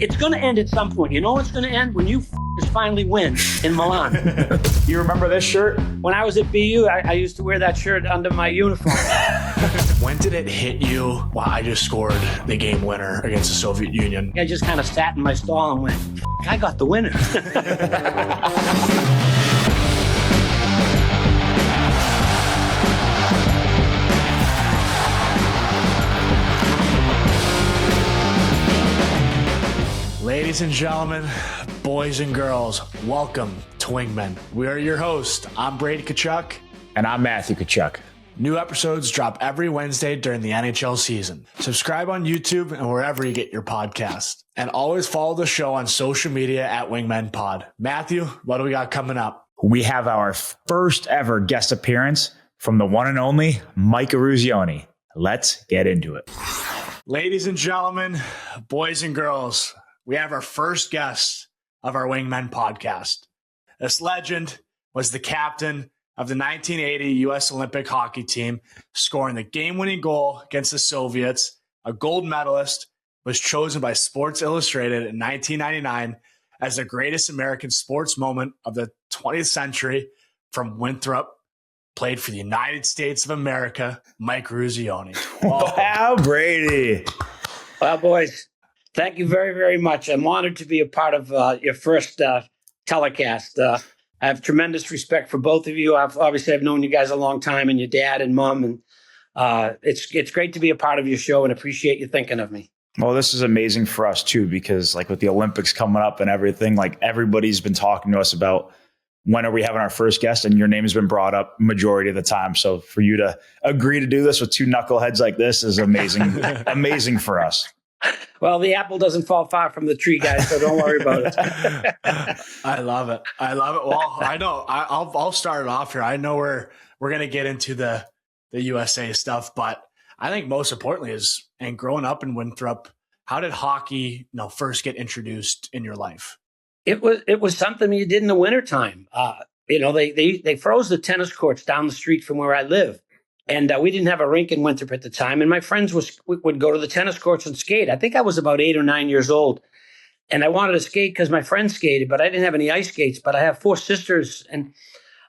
It's going to end at some point. You know it's going to end? When you finally win in Milan. You remember this shirt? When I was at BU, I used to wear that shirt under my uniform. When did it hit you? Wow, I just scored the game winner against the Soviet Union. I just kind of sat in my stall and went, I got the winner. Ladies and gentlemen, boys and girls, welcome to Wingmen. We are your hosts. I'm Brady Tkachuk. And I'm Matthew Tkachuk. New episodes drop every Wednesday during the NHL season. Subscribe on YouTube and wherever you get your podcast. And always follow the show on social media at Wingmen Pod. Matthew, what do we got coming up? We have our first ever guest appearance from the one and only Mike Eruzione. Let's get into it. Ladies and gentlemen, boys and girls, we have our first guest of our Wingmen podcast. This legend was the captain of the 1980 U.S. Olympic hockey team, scoring the game-winning goal against the Soviets. A gold medalist, was chosen by Sports Illustrated in 1999 as the greatest American sports moment of the 20th century. From Winthrop, played for the United States of America, Mike Eruzione. Wow, Brady. Well, boys, thank you very, very much. I'm honored to be a part of your first telecast. I have tremendous respect for both of you. I've known you guys a long time, and your dad and mom, and it's great to be a part of your show, and appreciate you thinking of me. Well, this is amazing for us too, because like with the Olympics coming up and everything, like everybody's been talking to us about when are we having our first guest, and your name has been brought up majority of the time. So for you to agree to do this with two knuckleheads like this is amazing, amazing for us. Well, the apple doesn't fall far from the tree, guys, so don't worry about it. I love it. I love it. Well, I know I'll start it off here. I know we're going to get into the USA stuff, but I think most importantly is, and growing up in Winthrop, how did hockey, first get introduced in your life? It was something you did in the wintertime. They froze the tennis courts down the street from where I live. And we didn't have a rink in Winthrop at the time. And my friends would go to the tennis courts and skate. I think I was about 8 or 9 years old. And I wanted to skate because my friends skated, but I didn't have any ice skates. But I have 4 sisters. And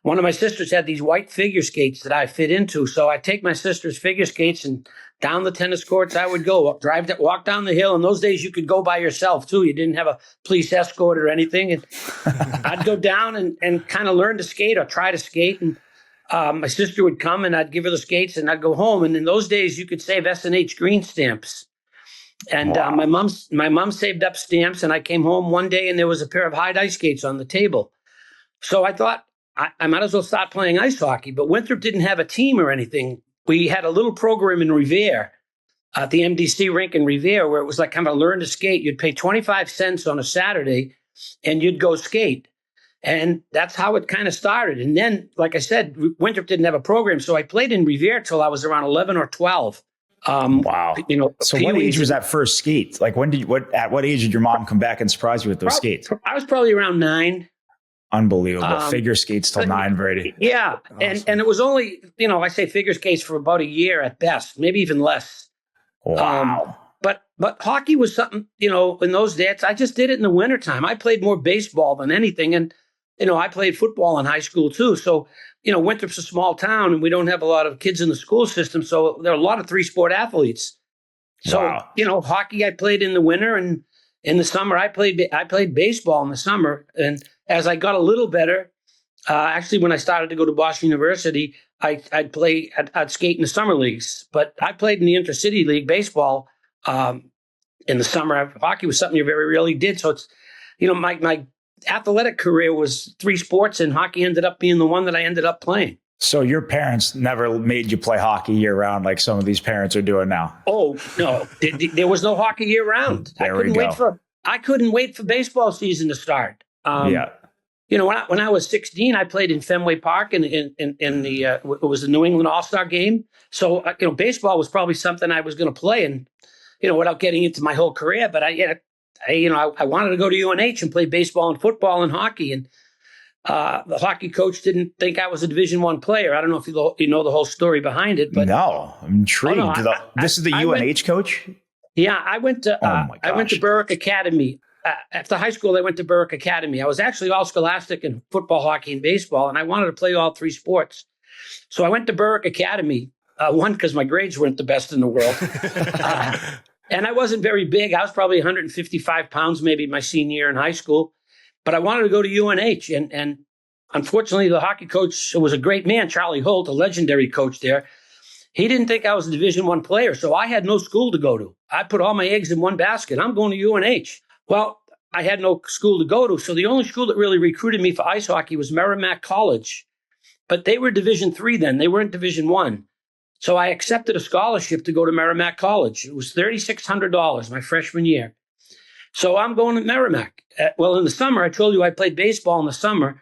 one of my sisters had these white figure skates that I fit into. So I'd take my sister's figure skates, and down the tennis courts I would go, walk down the hill. In those days, you could go by yourself, too. You didn't have a police escort or anything. And I'd go down and kind of learn to skate or try to skate. And my sister would come, and I'd give her the skates, and I'd go home. And in those days, you could save S&H green stamps. And Wow. my mom saved up stamps, and I came home one day, and there was a pair of hide ice skates on the table. So I thought I might as well start playing ice hockey. But Winthrop didn't have a team or anything. We had a little program in Revere, at the MDC rink in Revere, where it was like kind of learn to skate. You'd pay 25 cents on a Saturday, and you'd go skate. And that's how it kind of started. And then, like I said, Winthrop didn't have a program. So I played in Revere till I was around 11 or 12. Wow. So what age was that first skate? Like at what age did your mom come back and surprise you with those skates? I was probably around 9. Unbelievable. Figure skates till 9, Brady. Yeah. Awesome. And it was only, I say figure skates for about a year at best, maybe even less. Wow. But hockey was something, in those days, I just did it in the wintertime. I played more baseball than anything. And, I played football in high school too. So, Winthrop's a small town, and we don't have a lot of kids in the school system. So there are a lot of 3-sport athletes. So, Wow. Hockey I played in the winter, and in the summer I played baseball in the summer. And as I got a little better, actually when I started to go to Boston University, I'd skate in the summer leagues. But I played in the intercity league baseball in the summer. Hockey was something you very rarely did. So it's, my athletic career was 3 sports, and hockey ended up being the one that I ended up playing. So your parents never made you play hockey year round like some of these parents are doing now? Oh, no. There was no hockey year round. There we go. I couldn't wait for baseball season to start. Yeah. When I was 16, I played in Fenway Park in it was the New England All-Star game. So, baseball was probably something I was going to play, and, without getting into my whole career, but I wanted to go to UNH and play baseball and football and hockey. And the hockey coach didn't think I was a Division I player. I don't know if you know the whole story behind it, but no, I'm intrigued. Oh, no, This is the UNH coach? Yeah, I went to Oh my I went to gosh. Berwick Academy. After high school, I went to Berwick Academy. I was actually all scholastic in football, hockey, and baseball, and I wanted to play all three sports. So I went to Berwick Academy. One, because my grades weren't the best in the world, and I wasn't very big. I was probably 155 pounds, maybe my senior year in high school. But I wanted to go to UNH, and unfortunately, the hockey coach was a great man, Charlie Holt, a legendary coach there. He didn't think I was a Division I player, so I had no school to go to. I put all my eggs in one basket. I'm going to UNH. Well, I had no school to go to, so the only school that really recruited me for ice hockey was Merrimack College. But they were Division III then. They weren't Division I. So I accepted a scholarship to go to Merrimack College. It was $3,600 my freshman year. So I'm going to Merrimack. Well, in the summer, I told you I played baseball in the summer,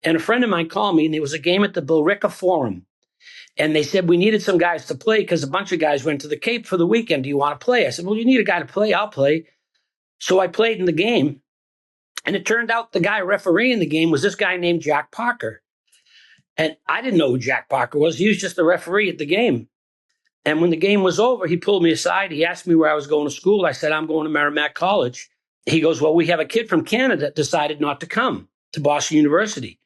and a friend of mine called me, and there was a game at the Billerica Forum. And they said, we needed some guys to play because a bunch of guys went to the Cape for the weekend. Do you want to play? I said, well, you need a guy to play. I'll play. So I played in the game. And it turned out the guy refereeing the game was this guy named Jack Parker. And I didn't know who Jack Parker was. He was just the referee at the game. And when the game was over, he pulled me aside. He asked me where I was going to school. I said, I'm going to Merrimack College. He goes, well, we have a kid from Canada that decided not to come to Boston University.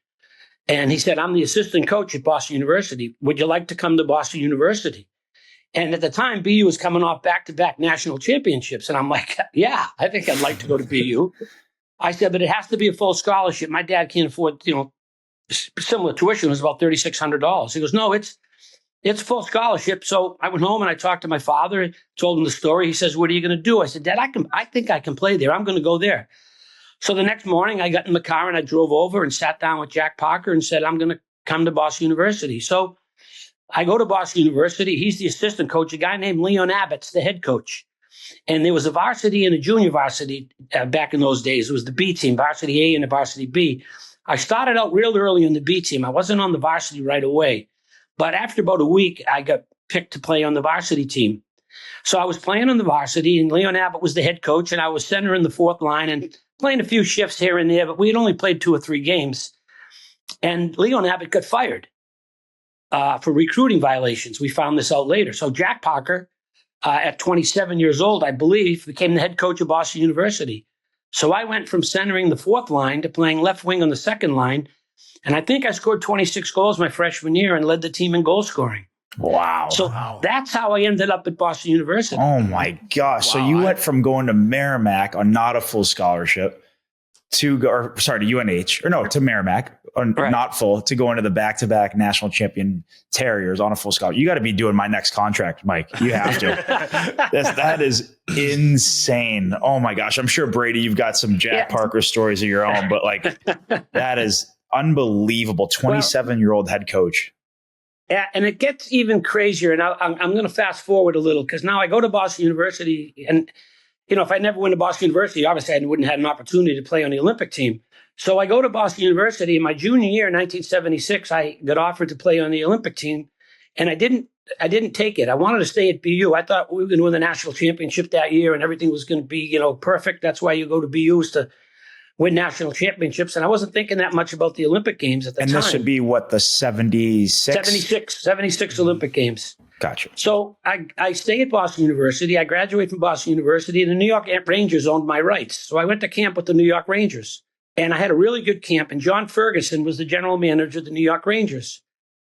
And he said, I'm the assistant coach at Boston University. Would you like to come to Boston University? And at the time, BU was coming off back-to-back national championships. And I'm like, yeah, I think I'd like to go to BU. I said, but it has to be a full scholarship. My dad can't afford, similar tuition. It was about $3,600. He goes, no, it's full scholarship. So I went home and I talked to my father, told him the story. He says, what are you going to do? I said, Dad, I think I can play there. I'm going to go there. So the next morning, I got in the car and I drove over and sat down with Jack Parker and said, I'm going to come to Boston University. So I go to Boston University. He's the assistant coach. A guy named Leon Abbott's the head coach. And there was a varsity and a junior varsity back in those days. It was the B team, varsity A and the varsity B. I started out real early on the B team. I wasn't on the varsity right away. But after about a week, I got picked to play on the varsity team. So I was playing on the varsity, and Leon Abbott was the head coach, and I was center in the fourth line and playing a few shifts here and there, but we had only played 2 or 3 games. And Leon Abbott got fired for recruiting violations. We found this out later. So Jack Parker, at 27 years old, I believe, became the head coach of Boston University. So I went from centering the fourth line to playing left wing on the second line. And I think I scored 26 goals my freshman year and led the team in goal scoring. Wow. So that's how I ended up at Boston University. Oh my gosh. Wow. So you went from going to Merrimack on not a full scholarship to UNH, or no, to Merrimack, or Right. not full, to go into the back-to-back national champion Terriers on a full scholarship. You got to be doing my next contract, Mike. You have to. That is insane. Oh my gosh. I'm sure, Brady, you've got some Jack Parker stories of your own, but like that is unbelievable. 27-year-old head coach. Yeah, and it gets even crazier. And I'm going to fast forward a little because now I go to Boston University. And, if I never went to Boston University, obviously I wouldn't have had an opportunity to play on the Olympic team. So I go to Boston University. In my junior year, 1976, I got offered to play on the Olympic team. And I didn't take it. I wanted to stay at BU. I thought we were going to win the national championship that year and everything was going to be, perfect. That's why you go to BU, is to win national championships. And I wasn't thinking that much about the Olympic Games at the time. And this would be what, the 76? 76 Olympic Games. Gotcha. So I stay at Boston University. I graduate from Boston University, and the New York Rangers owned my rights. So I went to camp with the New York Rangers. And I had a really good camp. And John Ferguson was the general manager of the New York Rangers.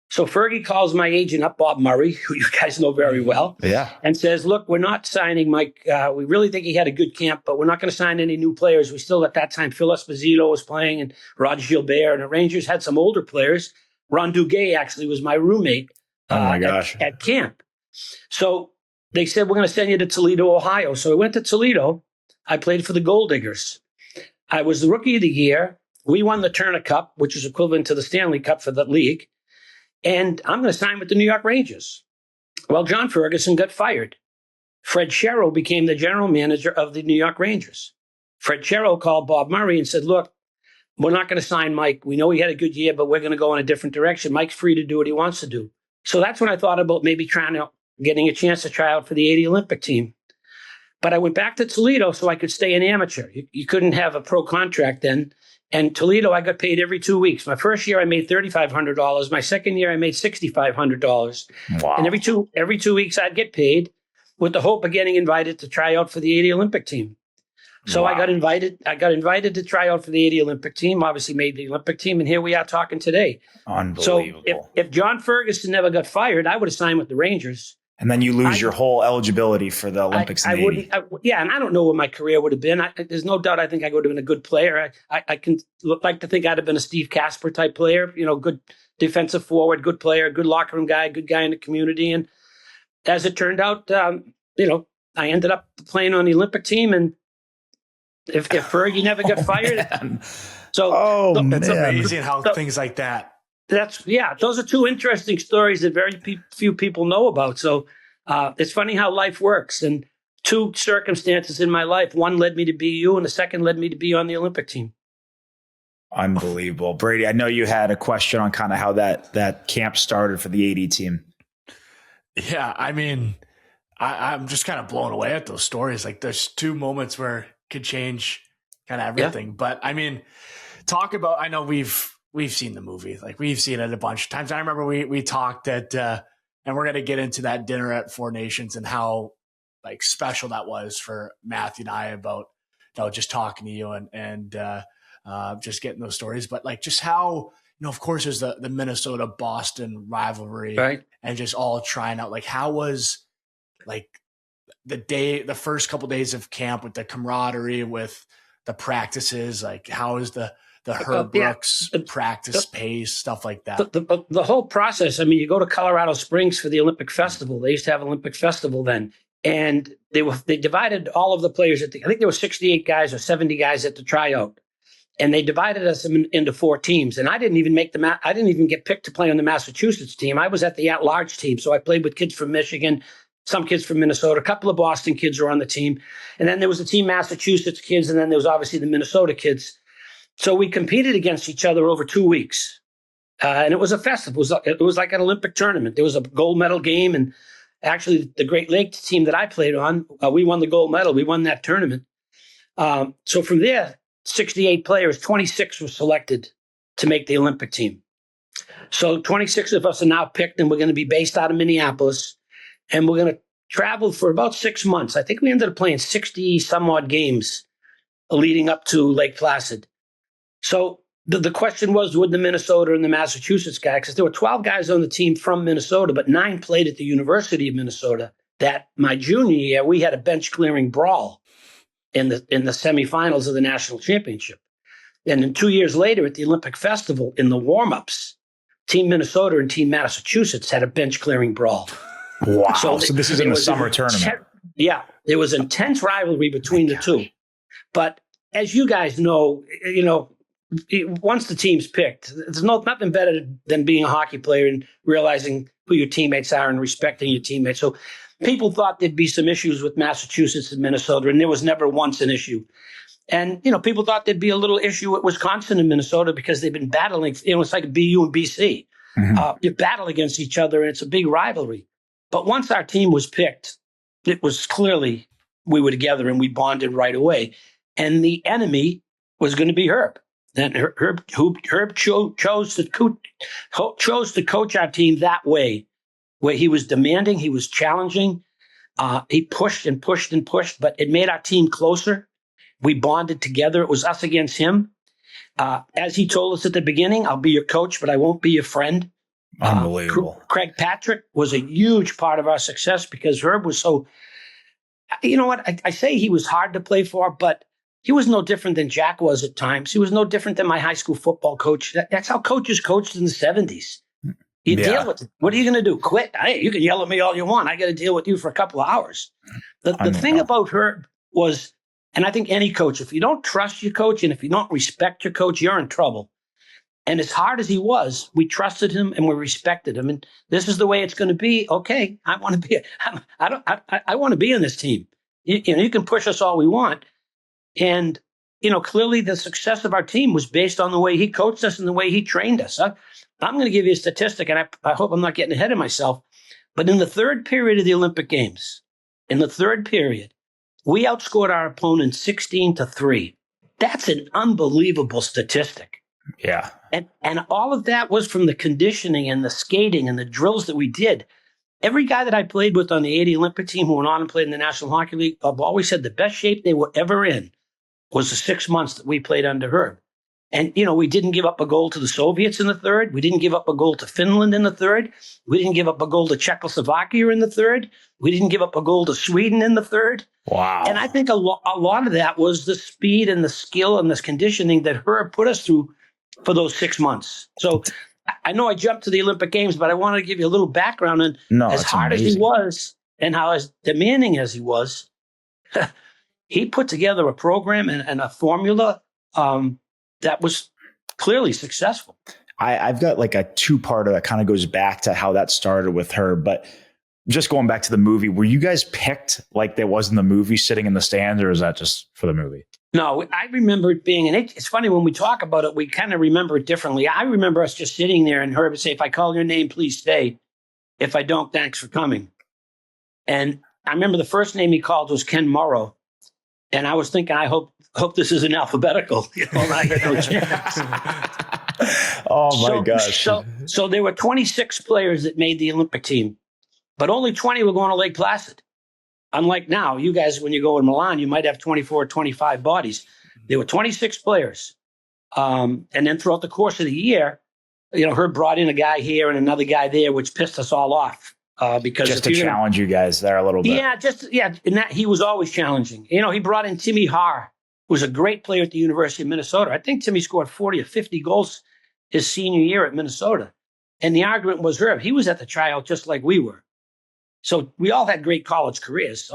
So Fergie calls my agent up, Bob Murray, who you guys know very well, and says, look, we're not signing Mike. We really think he had a good camp, but we're not going to sign any new players. We still, at that time, Phil Esposito was playing and Roger Gilbert, and the Rangers had some older players. Ron Duguay actually was my roommate at camp. So they said, we're going to send you to Toledo, Ohio. So I went to Toledo. I played for the Gold Diggers. I was the rookie of the year. We won the Turner Cup, which is equivalent to the Stanley Cup for the league. And I'm going to sign with the New York Rangers. Well, John Ferguson got fired. Fred Sherrill became the general manager of the New York Rangers. Fred Sherrill called Bob Murray and said, look, we're not going to sign Mike. We know he had a good year, but we're going to go in a different direction. Mike's free to do what he wants to do. So that's when I thought about maybe getting a chance to try out for the 80 Olympic team. But I went back to Toledo so I could stay an amateur. You couldn't have a pro contract then. And Toledo, I got paid every 2 weeks. My first year, I made $3,500. My second year, I made $6,500. Wow. And every two weeks, I'd get paid. with the hope of getting invited to try out for the 80 Olympic team. So Wow. I got invited to try out for the 80 Olympic team, obviously made the Olympic team, and here we are talking today. Unbelievable. So if John Ferguson never got fired, I would have signed with the Rangers. And then you lose your whole eligibility for the Olympics in the 80. And I don't know what my career would have been. There's no doubt I think I would have been a good player. I can like to think I'd have been a Steve Casper type player, good defensive forward, good player, good locker room guy, good guy in the community. And as it turned out, I ended up playing on the Olympic team. And if Fergie never got fired. Man. So it's amazing how things like that. Those are two interesting stories that very few people know about. So it's funny how life works. And two circumstances in my life, one led me to BU and the second led me to be on the Olympic team. Unbelievable. Brady, I know you had a question on kind of how that camp started for the 80 team. Yeah, I mean, I'm just kind of blown away at those stories. Like there's two moments where it could change kind of everything. Yeah. But I mean, I know we've seen the movie, like we've seen it a bunch of times. I remember we talked at, and we're going to get into that dinner at Four Nations and how like special that was for Matthew and I about, just talking to you and just getting those stories, but like just how, of course there's the Minnesota Boston rivalry, right? And just all trying out, like how was like the first couple of days of camp with the camaraderie, with the practices, like how is the Herb Brooks practice pace, stuff like that. The whole process. I mean, you go to Colorado Springs for the Olympic Festival. They used to have Olympic Festival then, and they divided all of the players. I think there were 68 guys or 70 guys at the tryout, and they divided us into 4 teams. And I didn't even I didn't even get picked to play on the Massachusetts team. I was at the at-large team, so I played with kids from Michigan, some kids from Minnesota, a couple of Boston kids were on the team, and then there was the team Massachusetts kids, and then there was obviously the Minnesota kids. So we competed against each other over 2 weeks, and it was a festival. It was like an Olympic tournament. There was a gold medal game, and actually the Great Lakes team that I played on, we won the gold medal. We won that tournament. So from there, 68 players, 26 were selected to make the Olympic team. So 26 of us are now picked, and we're going to be based out of Minneapolis, and we're going to travel for about 6 months. I think we ended up playing 60 some odd games leading up to Lake Placid. So the question was, would the Minnesota and the Massachusetts guys, because there were 12 guys on the team from Minnesota, but 9 played at the University of Minnesota, that my junior year, we had a bench clearing brawl in the semifinals of the national championship. And then 2 years later at the Olympic Festival, in the warm-ups, Team Minnesota and Team Massachusetts had a bench clearing brawl. Wow. So this is in the summer tournament. There was intense rivalry between the two. But as you guys know, once the team's picked, there's nothing better than being a hockey player and realizing who your teammates are and respecting your teammates. So people thought there'd be some issues with Massachusetts and Minnesota, and there was never once an issue. And, people thought there'd be a little issue with Wisconsin and Minnesota because they've been battling. It's like BU and BC. Mm-hmm. You battle against each other, and it's a big rivalry. But once our team was picked, it was clearly we were together and we bonded right away. And the enemy was going to be Herb. And Herb chose to coach our team that way, where he was demanding, he was challenging, he pushed and pushed and pushed, but it made our team closer. We bonded together. It was us against him. As he told us at the beginning, I'll be your coach, but I won't be your friend. Unbelievable. Craig Patrick was a huge part of our success because Herb was so, you know what, I say he was hard to play for, but he was no different than Jack was at times. He was no different than my high school football coach. That's how coaches coached in the 70s. You deal with it. What are you going to do? Quit? Hey, you can yell at me all you want. I got to deal with you for a couple of hours. The thing about Herb was, and I think any coach, if you don't trust your coach and if you don't respect your coach, you're in trouble. And as hard as he was, we trusted him and we respected him. And this is the way it's going to be. Okay, I want to be. I want to be in this team. You can push us all we want. And, clearly the success of our team was based on the way he coached us and the way he trained us. I'm going to give you a statistic, and I hope I'm not getting ahead of myself. But in the third period of the Olympic Games, we outscored our opponent 16-3. That's an unbelievable statistic. Yeah. And all of that was from the conditioning and the skating and the drills that we did. every guy that I played with on the 80 Olympic team who went on and played in the National Hockey League, I've always said the best shape they were ever in was the 6 months that we played under Herb. And, we didn't give up a goal to the Soviets in the third. We didn't give up a goal to Finland in the third. We didn't give up a goal to Czechoslovakia in the third. We didn't give up a goal to Sweden in the third. Wow. And I think a lot of that was the speed and the skill and this conditioning that Herb put us through for those 6 months. So I know I jumped to the Olympic Games, but I wanted to give you a little background on as hard as he was and how as demanding as he was. He put together a program and a formula that was clearly successful. I've got like a two-parter that kind of goes back to how that started with her, but just going back to the movie, were you guys picked like there was in the movie sitting in the stands, or is that just for the movie? No, I remember it being, and it's funny when we talk about it, we kind of remember it differently. I remember us just sitting there and Herb would say, if I call your name, please stay. If I don't, thanks for coming. And I remember the first name he called was Ken Morrow. And I was thinking, I hope this isn't alphabetical. I had no chance. Oh my gosh. So there were 26 players that made the Olympic team, but only 20 were going to Lake Placid. Unlike now, you guys, when you go in Milan, you might have 24 or 25 bodies. There were 26 players. And then throughout the course of the year, Herb brought in a guy here and another guy there, which pissed us all off. Because just to challenge you guys there a little bit. And that he was always challenging. He brought in Timmy Haar, who was a great player at the University of Minnesota. I think Timmy scored 40 or 50 goals his senior year at Minnesota. And the argument was Herb. He was at the tryout just like we were. So we all had great college careers,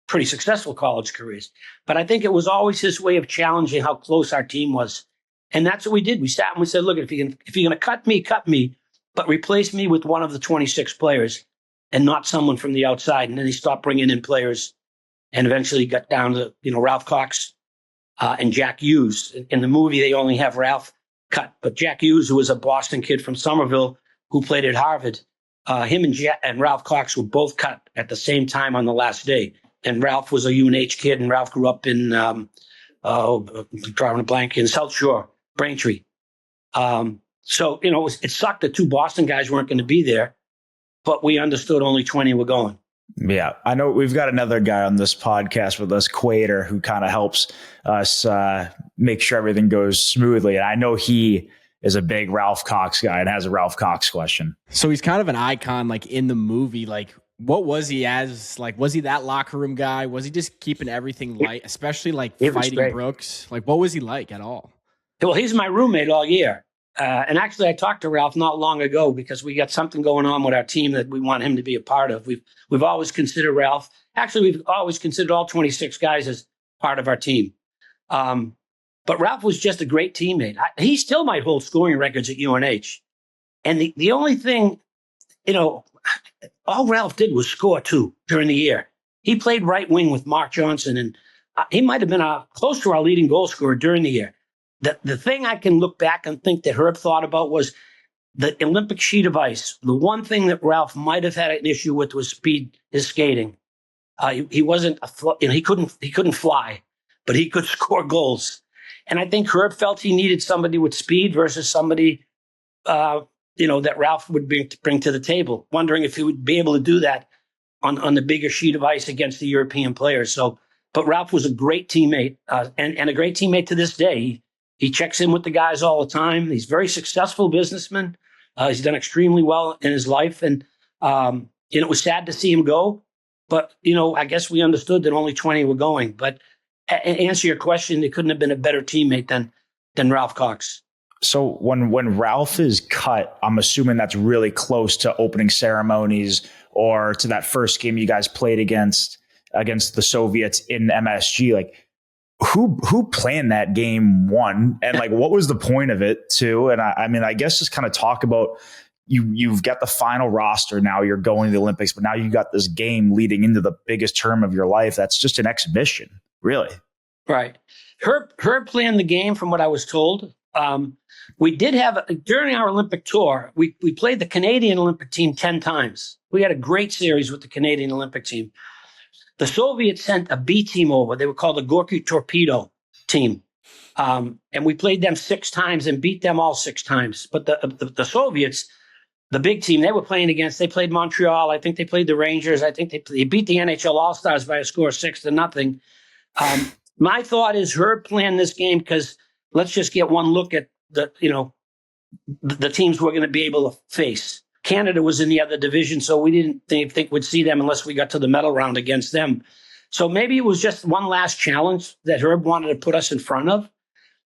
pretty successful college careers. But I think it was always his way of challenging how close our team was. And that's what we did. We sat and we said, look, if you're going to cut me, but replace me with one of the 26 players and not someone from the outside. And then he stopped bringing in players and eventually got down to, Ralph Cox and Jack Hughes. In the movie, they only have Ralph cut, but Jack Hughes, who was a Boston kid from Somerville who played at Harvard, him and Ralph Cox were both cut at the same time on the last day. And Ralph was a UNH kid, and Ralph grew up in, drawing a blank, in South Shore, Braintree. So, it sucked that two Boston guys weren't going to be there, but we understood only 20 were going. Yeah, I know we've got another guy on this podcast with us, Quater, who kind of helps us make sure everything goes smoothly. And I know he is a big Ralph Cox guy and has a Ralph Cox question. So he's kind of an icon, like in the movie. Like, what was he as? Like, was he that locker room guy? Was he just keeping everything light, especially like fighting Brooks? Like, what was he like at all? Well, he's my roommate all year. And actually, I talked to Ralph not long ago because we got something going on with our team that we want him to be a part of. We've always considered Ralph. Actually, we've always considered all 26 guys as part of our team. But Ralph was just a great teammate. He still might hold scoring records at UNH. And the only thing, all Ralph did was score two during the year. He played right wing with Mark Johnson, and he might have been close to our leading goal scorer during the year. The thing I can look back and think that Herb thought about was the Olympic sheet of ice. The one thing that Ralph might have had an issue with was speed, his skating. He wasn't he couldn't fly, but he could score goals. And I think Herb felt he needed somebody with speed versus somebody, that Ralph would bring to the table, wondering if he would be able to do that on the bigger sheet of ice against the European players. But Ralph was a great teammate and a great teammate to this day. He checks in with the guys all the time. He's a very successful businessman. He's done extremely well in his life. And, it was sad to see him go. But, I guess we understood that only 20 were going. But to answer your question, it couldn't have been a better teammate than Ralph Cox. So when Ralph is cut, I'm assuming that's really close to opening ceremonies or to that first game you guys played against the Soviets in MSG. Like, who planned that game, one, and like what was the point of it, two? And I guess just kind of talk about you've got the final roster now, you're going to the Olympics, but now you got this game leading into the biggest term of your life. That's just an exhibition, really. Right. Herb planned the game, from what I was told. We did have, during our Olympic tour, we played the Canadian Olympic team 10 times. We had a great series with the Canadian Olympic team. The Soviets sent a B team over. They were called the Gorky Torpedo team. And we played them 6 times and beat them all 6 times. But the Soviets, the big team they were playing against. They played Montreal. I think they played the Rangers. I think they beat the NHL All-Stars by a score of 6-0. My thought is Herb planned this game because let's just get one look at the teams we're going to be able to face. Canada was in the other division, so we didn't think we'd see them unless we got to the medal round against them. So maybe it was just one last challenge that Herb wanted to put us in front of.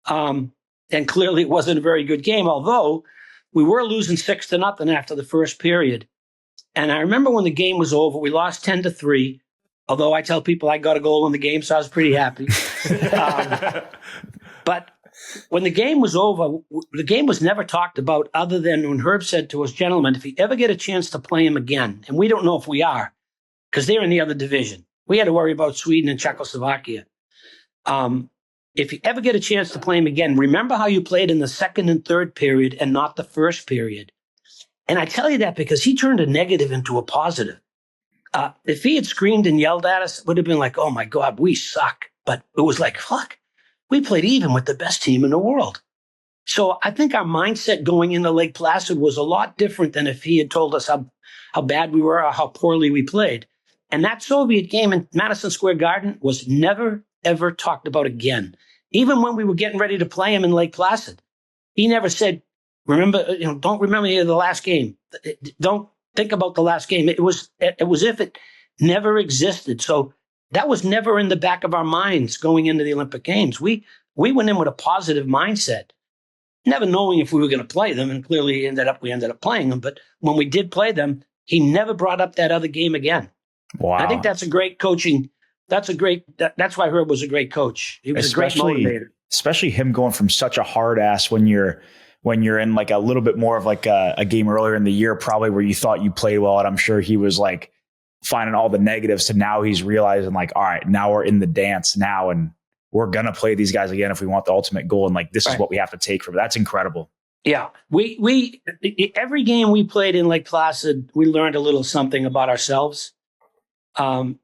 And clearly it wasn't a very good game, although we were losing 6-0 after the first period. And I remember when the game was over, we lost 10-3. Although I tell people I got a goal in the game, so I was pretty happy. But when the game was over, the game was never talked about other than when Herb said to us, gentlemen, if you ever get a chance to play him again, and we don't know if we are, because they're in the other division. We had to worry about Sweden and Czechoslovakia. If you ever get a chance to play him again, remember how you played in the second and third period and not the first period. And I tell you that because he turned a negative into a positive. If he had screamed and yelled at us, it would have been like, oh my God, we suck. But it was like, fuck, we played even with the best team in the world. So I think our mindset going into Lake Placid was a lot different than if he had told us how bad we were or how poorly we played. And that Soviet game in Madison Square Garden was never, ever talked about again. Even when we were getting ready to play him in Lake Placid, he never said, remember, don't remember the last game. Don't think about the last game. It was if it never existed. So that was never in the back of our minds going into the Olympic Games. We went in with a positive mindset, never knowing if we were going to play them. And clearly we ended up playing them. But when we did play them, he never brought up that other game again. Wow. I think that's a great coaching. That's why Herb was a great coach. He was a great motivator. Especially him going from such a hard ass when you're in like a little bit more of like a game earlier in the year, probably where you thought you played well. And I'm sure he was like finding all the negatives to now he's realizing like, all right, now we're in the dance now and we're going to play these guys again if we want the ultimate goal. And like, this is what we have to take from it. That's incredible. Yeah. We every game we played in Lake Placid, we learned a little something about ourselves. We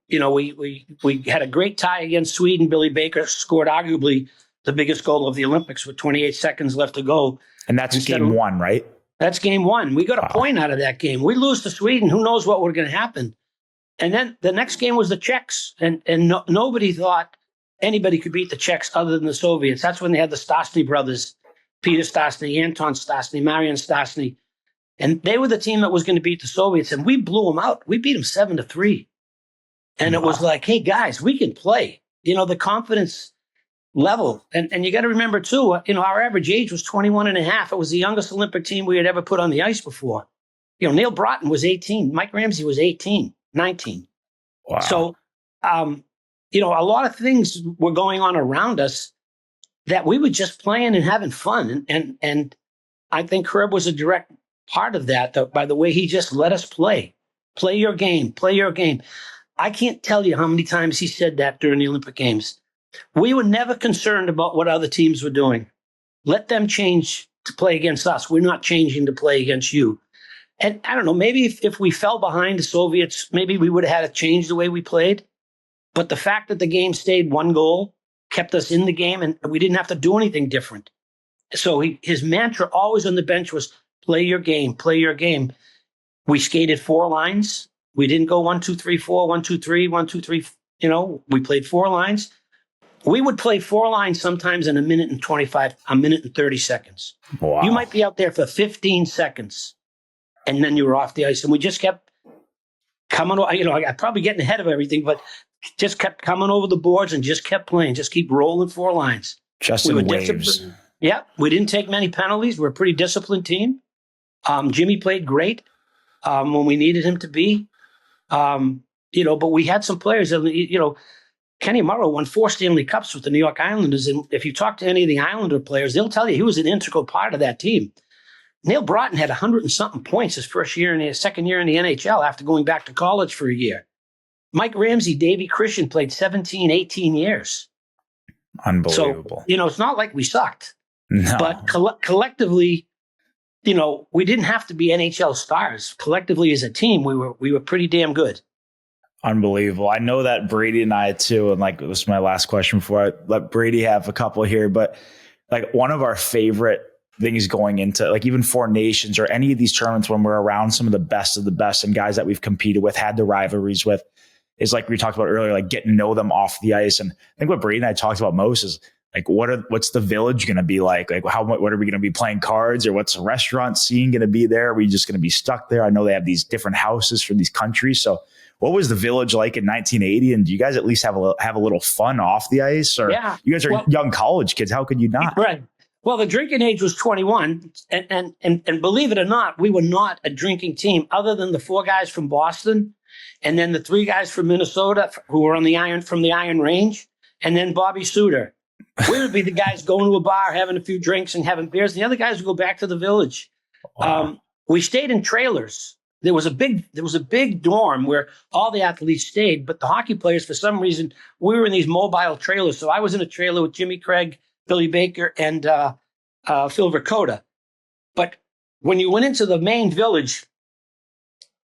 had a great tie against Sweden. Billy Baker scored arguably the biggest goal of the Olympics with 28 seconds left to go. And that's game one, right? That's game one. We got a point out of that game. We lose to Sweden. Who knows what was going to happen? And then the next game was the Czechs. And nobody thought anybody could beat the Czechs other than the Soviets. That's when they had the Stastny brothers, Peter Stastny, Anton Stastny, Marian Stastny. And they were the team that was going to beat the Soviets. And we blew them out. We beat them 7-3. And it was like, hey, guys, we can play. The confidence level. And you got to remember, too, our average age was 21 and a half. It was the youngest Olympic team we had ever put on the ice before. Neil Broughton was 18. Mike Ramsey was 18, 19. Wow. So, a lot of things were going on around us that we were just playing and having fun. And I think Herb was a direct part of that, by the way he just let us play. Play your game. Play your game. I can't tell you how many times he said that during the Olympic Games. We were never concerned about what other teams were doing. Let them change to play against us. We're not changing to play against you. And I don't know, maybe if we fell behind the Soviets, maybe we would have had to change the way we played. But the fact that the game stayed one goal kept us in the game and we didn't have to do anything different. So his mantra always on the bench was play your game, play your game. We skated 4 lines. We didn't go 1, 2, 3, 4, 1, 2, 3, 1, 2, 3. We played 4 lines. We would play 4 lines sometimes in a minute and 30 seconds. Wow. You might be out there for 15 seconds and then you were off the ice. And we just kept coming, I'm probably getting ahead of everything, but just kept coming over the boards and just kept playing, just keep rolling 4 lines. Just in waves. Yeah. We didn't take many penalties. We're a pretty disciplined team. Jimmy played great when we needed him to be. But we had some players that, Kenny Morrow won 4 Stanley Cups with the New York Islanders. And if you talk to any of the Islander players, they'll tell you he was an integral part of that team. Neil Broughton had 100 and something points his second year in the NHL after going back to college for a year. Mike Ramsey, Davey Christian played 17, 18 years. Unbelievable. So, it's not like we sucked. No. But collectively, we didn't have to be NHL stars. Collectively as a team, we were pretty damn good. Unbelievable. I know that Brady and I too, and like this is my last question before I let Brady have a couple here, but like one of our favorite things going into like even Four Nations or any of these tournaments when we're around some of the best and guys that we've competed with, had the rivalries with, is like we talked about earlier, like getting to know them off the ice. And I think what Brady and I talked about most is like, what's the village going to be like? Like what are we going to be playing cards, or what's the restaurant scene going to be there? Are we just going to be stuck there? I know they have these different houses for these countries. So what was the village like in 1980? And do you guys at least have a little fun off the ice? Or you guys are young college kids. How could you not? Right. Well, the drinking age was 21, and believe it or not, we were not a drinking team other than the 4 guys from Boston, and then the 3 guys from Minnesota who were on the Iron Range, and then Bobby Suter. We would be the guys going to a bar, having a few drinks and having beers. The other guys would go back to the village. Wow. We stayed in trailers. There was a big dorm where all the athletes stayed, but the hockey players, for some reason, we were in these mobile trailers. So I was in a trailer with Jimmy Craig, Billy Baker, and Phil Ricotta. But when you went into the main village,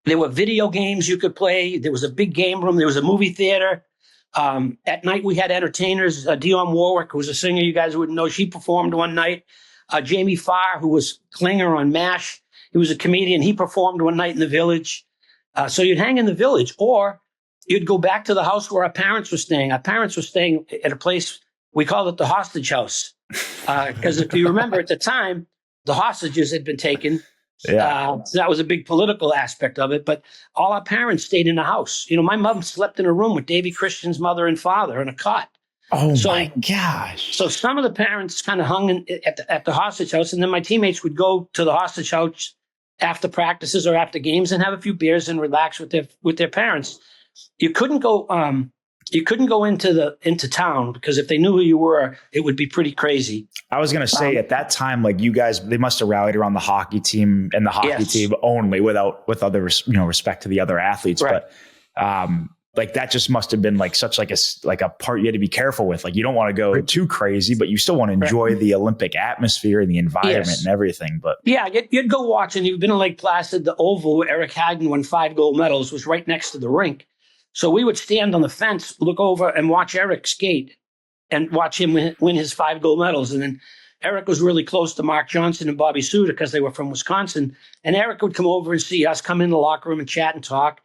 there were video games you could play. There was a big game room. There was a movie theater. At night, we had entertainers. Dionne Warwick, who was a singer you guys wouldn't know, she performed one night. Jamie Farr, who was Klinger on MASH, he was a comedian. He performed one night in the village. So you'd hang in the village, or you'd go back to the house where our parents were staying. Our parents were staying at a place, we called it the hostage house. Because if you remember at the time, the hostages had been taken. So that was a big political aspect of it. But all our parents stayed in the house. You know, my mom slept in a room with Davy Christian's mother and father in a cot. Oh, my gosh. So some of the parents kind of hung at the hostage house, and then my teammates would go to the hostage house after practices or after games and have a few beers and relax with their parents. You couldn't go into town, because if they knew who you were, it would be pretty crazy. I was going to say at that time, like you guys, they must have rallied around the hockey team and the hockey team only, with other, respect to the other athletes. Right. But like that just must have been like such like a part you had to be careful with. Like you don't want to go too crazy, but you still want to enjoy the Olympic atmosphere and the environment and everything. But you'd go watch, and you've been in Lake Placid, the Oval where Eric Hagen won 5 gold medals was right next to the rink. So we would stand on the fence, look over and watch Eric skate and watch him win his 5 gold medals. And then Eric was really close to Mark Johnson and Bobby Suter because they were from Wisconsin. And Eric would come over and see us, come in the locker room and chat and talk.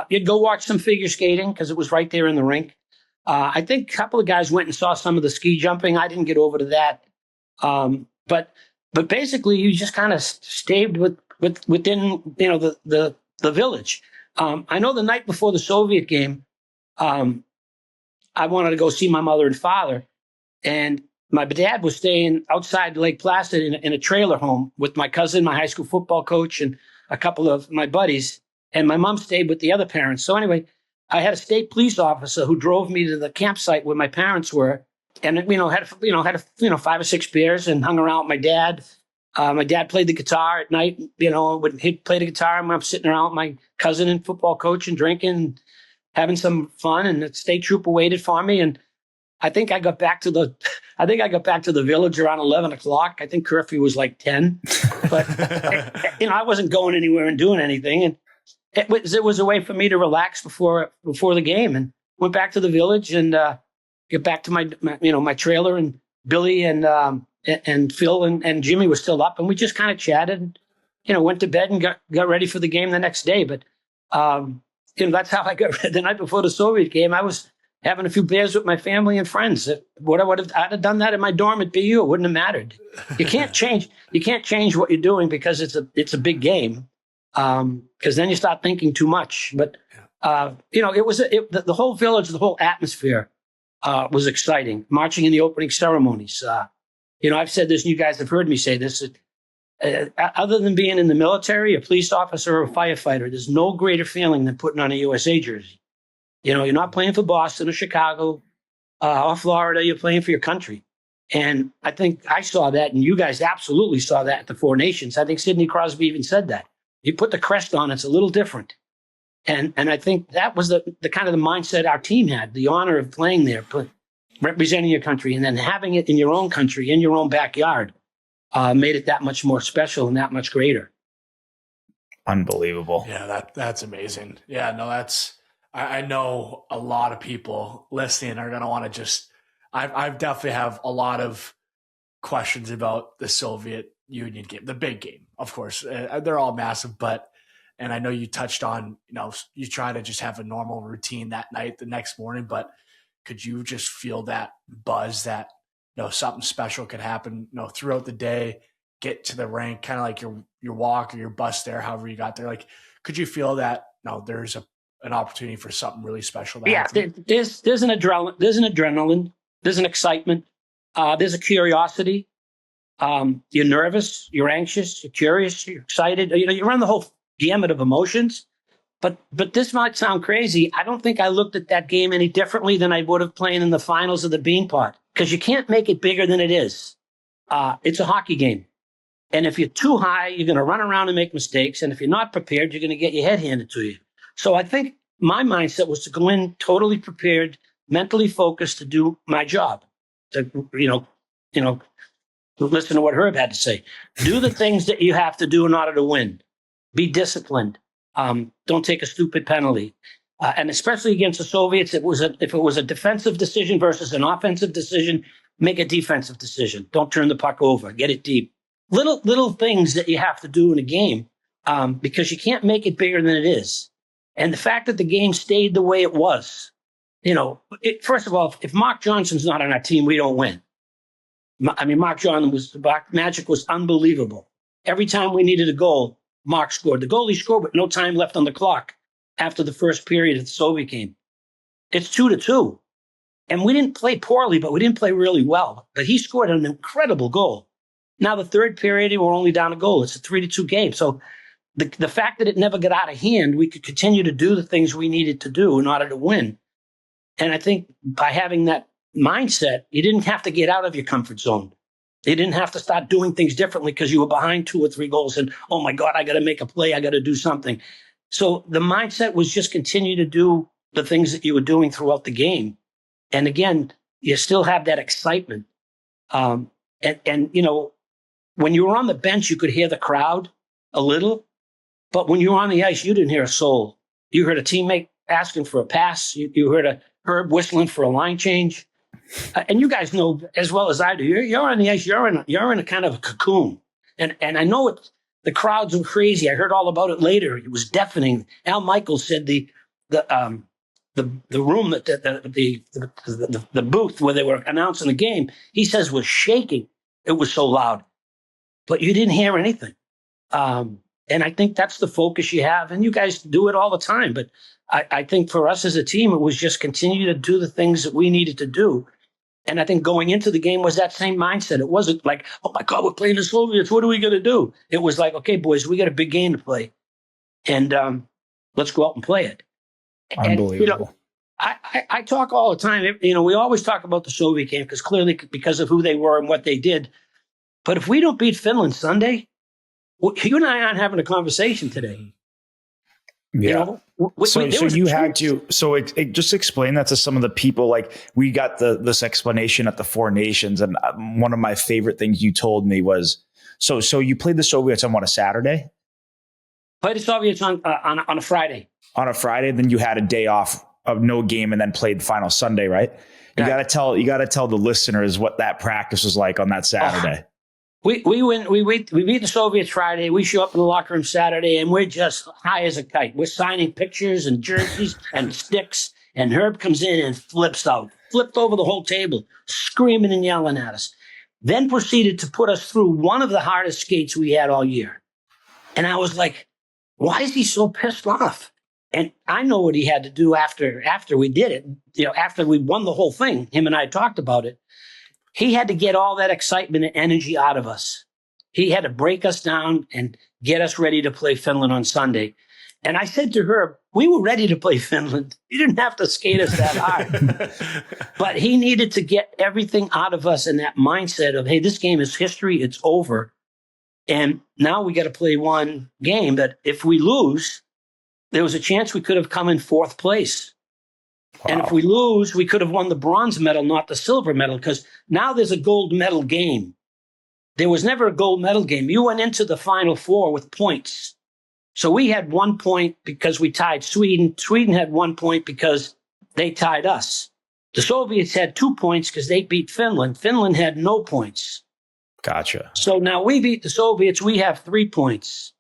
You'd go watch some figure skating because it was right there in the rink. I think a couple of guys went and saw some of the ski jumping. I didn't get over to that. But basically you just kind of stayed within, the village. I know the night before the Soviet game, I wanted to go see my mother and father, and my dad was staying outside Lake Placid in a trailer home with my cousin, my high school football coach, and a couple of my buddies, and my mom stayed with the other parents. So anyway, I had a state police officer who drove me to the campsite where my parents were, and had 5 or 6 beers and hung around with my dad. My dad played the guitar at night. He'd play the guitar, and I'm sitting around with my cousin and football coach and drinking, having some fun. And the state trooper waited for me. And I think I got back to the village around 11 o'clock. I think curfew was like 10, but I wasn't going anywhere and doing anything. And it was a way for me to relax before the game, and went back to the village and get back to my trailer, and Billy and Phil and Jimmy was still up, and we just kind of chatted, went to bed and got ready for the game the next day. But, that's how I got the night before the Soviet game. I was having a few beers with my family and friends. I'd have done that in my dorm at BU. It wouldn't have mattered. You can't change what you're doing because it's a big game. Because then you start thinking too much. But, the whole village, the whole atmosphere, was exciting. Marching in the opening ceremonies, I've said this, and you guys have heard me say this. Other than being in the military, a police officer, or a firefighter, there's no greater feeling than putting on a USA jersey. You're not playing for Boston or Chicago or Florida. You're playing for your country. And I think I saw that, and you guys absolutely saw that at the Four Nations. I think Sidney Crosby even said that. You put the crest on, it's a little different. And I think that was the kind of the mindset our team had, the honor of playing there, representing your country, and then having it in your own country, in your own backyard, made it that much more special and that much greater. Unbelievable. Yeah, that's amazing. Yeah, no, I know a lot of people listening are going to want to I definitely have a lot of questions about the Soviet Union game, the big game, of course. They're all massive, and I know you touched on, you try to just have a normal routine that night, the next morning, but could you just feel that buzz that, something special could happen, throughout the day, get to the rink, kind of like your walk or your bus there, however you got there? Like, could you feel that, there's an opportunity for something really special to happen? There's an adrenaline, there's an excitement, there's a curiosity. You're nervous, you're anxious, you're curious, you're excited. You run the whole gamut of emotions. But this might sound crazy. I don't think I looked at that game any differently than I would have playing in the finals of the Beanpot, because you can't make it bigger than it is. It's a hockey game. And if you're too high, you're going to run around and make mistakes. And if you're not prepared, you're going to get your head handed to you. So I think my mindset was to go in totally prepared, mentally focused to do my job. To, listen to what Herb had to say. Do the things that you have to do in order to win. Be disciplined. Don't take a stupid penalty. And especially against the Soviets, if it was a defensive decision versus an offensive decision, make a defensive decision. Don't turn the puck over. Get it deep. Little things that you have to do in a game, because you can't make it bigger than it is. And the fact that the game stayed the way it was, first of all, if Mark Johnson's not on our team, we don't win. I mean, Magic was unbelievable. Every time we needed a goal, Mark scored. The goalie scored with no time left on the clock after the first period of the Soviet game. It's 2-2. And we didn't play poorly, but we didn't play really well. But he scored an incredible goal. Now the third period, we're only down a goal. It's a 3-2 game. So the fact that it never got out of hand, we could continue to do the things we needed to do in order to win. And I think by having that mindset, you didn't have to get out of your comfort zone. You didn't have to start doing things differently because you were behind 2 or 3 goals and, oh my God, I got to make a play. I got to do something. So the mindset was just continue to do the things that you were doing throughout the game. And again, you still have that excitement. And when you were on the bench, you could hear the crowd a little, but when you were on the ice, you didn't hear a soul. You heard a teammate asking for a pass. You heard a Herb whistling for a line change. And you guys know as well as I do, you're on the ice, you're in a kind of a cocoon. And I know the crowds were crazy. I heard all about it later. It was deafening. Al Michaels said the room that the booth where they were announcing the game, he says was shaking. It was so loud, but you didn't hear anything. And I think that's the focus you have. And you guys do it all the time. But I think for us as a team, it was just continue to do the things that we needed to do. And I think going into the game was that same mindset. It wasn't like, oh my God, we're playing the Soviets. What are we going to do? It was like, okay, boys, we got a big game to play. And let's go out and play it. Unbelievable. And, I talk all the time. We always talk about the Soviet game because of who they were and what they did. But if we don't beat Finland Sunday, you and I aren't having a conversation today. Yeah. Just explain that to some of the people. Like, we got this explanation at the Four Nations, and one of my favorite things you told me was, so you played the Soviets on what, a Saturday? Played the Soviets on a Friday. On a Friday, then you had a day off of no game, and then played the final Sunday, right? You got to tell the listeners what that practice was like on that Saturday. We beat the Soviets Friday. We show up in the locker room Saturday, and we're just high as a kite. We're signing pictures and jerseys and sticks. And Herb comes in and flipped over the whole table, screaming and yelling at us. Then proceeded to put us through one of the hardest skates we had all year. And I was like, why is he so pissed off? And I know what he had to do after we did it. After we won the whole thing, him and I talked about it. He had to get all that excitement and energy out of us. He had to break us down and get us ready to play Finland on Sunday. And I said to her, we were ready to play Finland. You didn't have to skate us that hard. But he needed to get everything out of us in that mindset of, hey, this game is history. It's over. And now we got to play one game that if we lose, there was a chance we could have come in 4th place. Wow. And if we lose, we could have won the bronze medal, not the silver medal, because now there's a gold medal game. There was never a gold medal game. You went into the Final Four with points. So we had 1 point because we tied Sweden. Sweden had 1 point because they tied us. The Soviets had 2 points because they beat Finland. Finland had no points. Gotcha. So now we beat the Soviets. We have 3 points.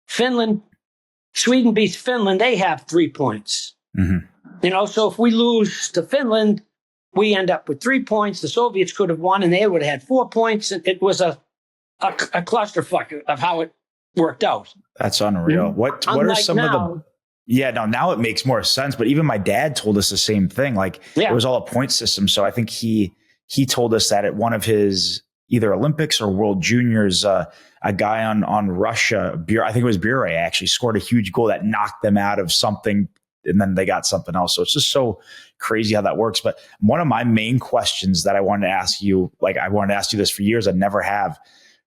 Sweden beats Finland. They have 3 points. Mm-hmm. So if we lose to Finland, we end up with 3 points. The Soviets could have won, and they would have had 4 points. And it was a clusterfuck of how it worked out. That's unreal. What are some of the? Yeah, no, now it makes more sense. But even my dad told us the same thing. Like it was all a point system. So I think he told us that at one of his either Olympics or World Juniors, a guy on Russia, I think it was Bure, actually scored a huge goal that knocked them out of something, and then they got something else. So it's just so crazy how that works. But one of my main questions that I wanted to ask you, like I wanted to ask you this for years, I never have.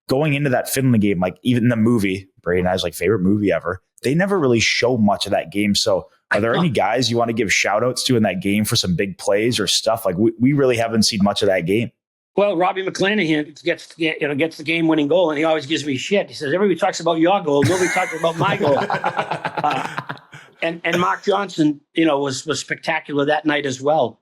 Going into that Finland game, like even the movie, Brady and I's like favorite movie ever, they never really show much of that game. So are there any guys you want to give shout outs to in that game for some big plays or stuff? Like we really haven't seen much of that game. Well, Robbie McClanahan gets the game winning goal, and he always gives me shit. He says, everybody talks about your goal. Nobody talks about my goal. And Mark Johnson, was spectacular that night as well.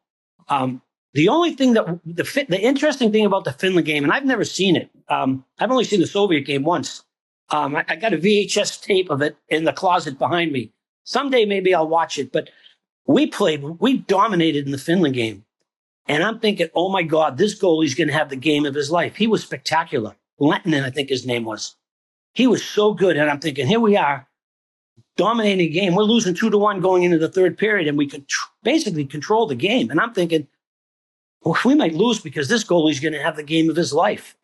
The only thing that the interesting thing about the Finland game, and I've never seen it. I've only seen the Soviet game once. I got a VHS tape of it in the closet behind me. Someday maybe I'll watch it. But we dominated in the Finland game. And I'm thinking, oh my God, this goalie's going to have the game of his life. He was spectacular. Lehtinen, I think his name was. He was so good. And I'm thinking, here we are, dominating the game. We're losing 2-1 going into the third period, and we could basically control the game. And I'm thinking, well, we might lose because this goalie's going to have the game of his life.